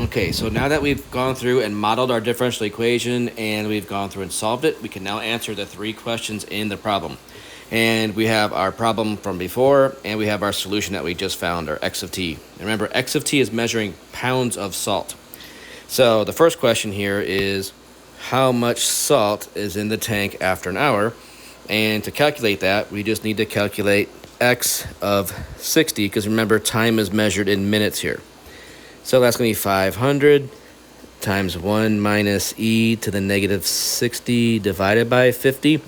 Okay, so now that we've gone through and modeled our differential equation and we've gone through and solved it, we can now answer the 3 questions in the problem. And we have our problem from before, and we have our solution that we just found, our x of t. And remember, x of t is measuring pounds of salt. So the first question here is, how much salt is in the tank after an hour? And to calculate that, we just need to calculate x of 60, because remember, time is measured in minutes here. So that's going to be 500 times 1 minus e to the negative 60 divided by 50.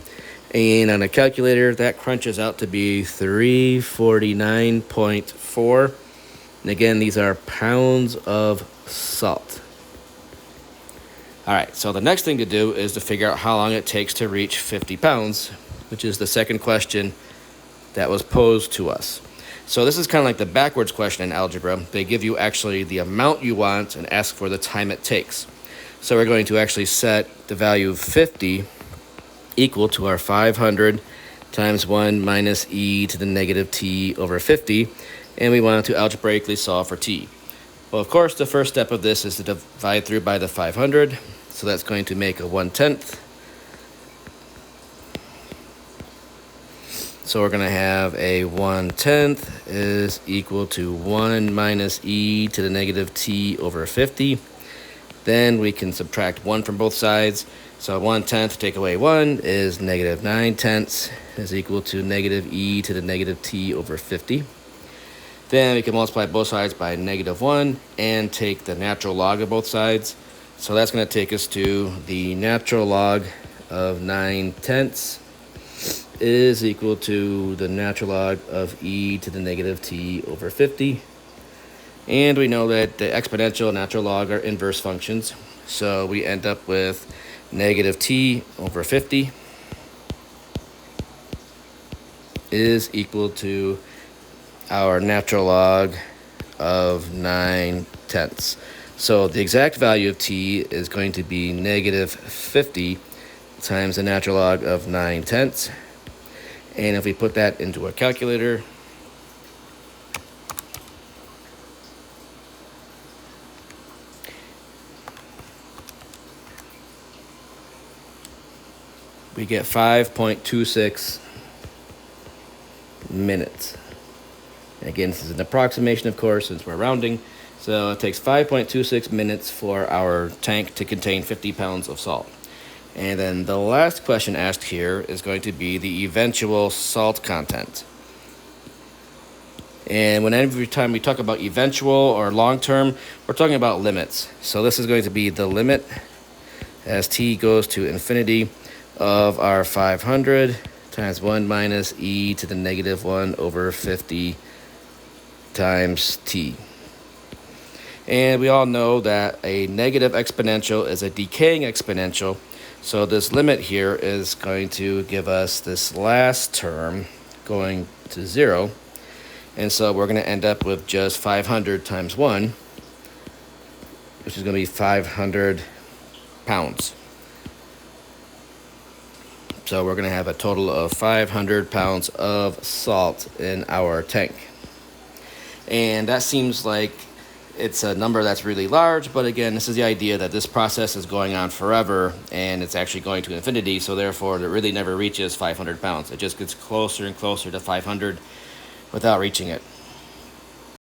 And on a calculator, that crunches out to be 349.4. And again, these are pounds of salt. All right, so the next thing to do is to figure out how long it takes to reach 50 pounds, which is the second question that was posed to us. So this is kind of like the backwards question in algebra. They give you actually the amount you want and ask for the time it takes. So we're going to actually set the value of 50 equal to our 500 times 1 minus e to the negative t over 50. And we want to algebraically solve for t. Well, of course, the first step of this is to divide through by the 500. So that's going to make a 1/10. So we're going to have a 1/10 is equal to 1 minus e to the negative t over 50. Then we can subtract 1 from both sides. So 1/10 take away 1 is negative 9/10 is equal to negative e to the negative t over 50. Then we can multiply both sides by negative 1 and take the natural log of both sides. So that's going to take us to the natural log of 9/10 is equal to the natural log of e to the negative t over 50. And we know that the exponential and natural log are inverse functions. So we end up with negative t over 50 is equal to our natural log of 9/10. So the exact value of t is going to be negative 50 times the natural log of 9/10. And if we put that into a calculator, we get 5.26 minutes. Again, this is an approximation, of course, since we're rounding. So it takes 5.26 minutes for our tank to contain 50 pounds of salt. And then the last question asked here is going to be the eventual salt content. And every time we talk about eventual or long-term, we're talking about limits. So this is going to be the limit as t goes to infinity of our 500 times 1 minus e to the negative 1 over 50 times t. And we all know that a negative exponential is a decaying exponential. So this limit here is going to give us this last term going to 0. And so we're going to end up with just 500 times 1, which is going to be 500 pounds. So we're going to have a total of 500 pounds of salt in our tank. And that seems like it's a number that's really large, but again, this is the idea that this process is going on forever and it's actually going to infinity, so therefore it really never reaches 500 pounds. It just gets closer and closer to 500 without reaching it.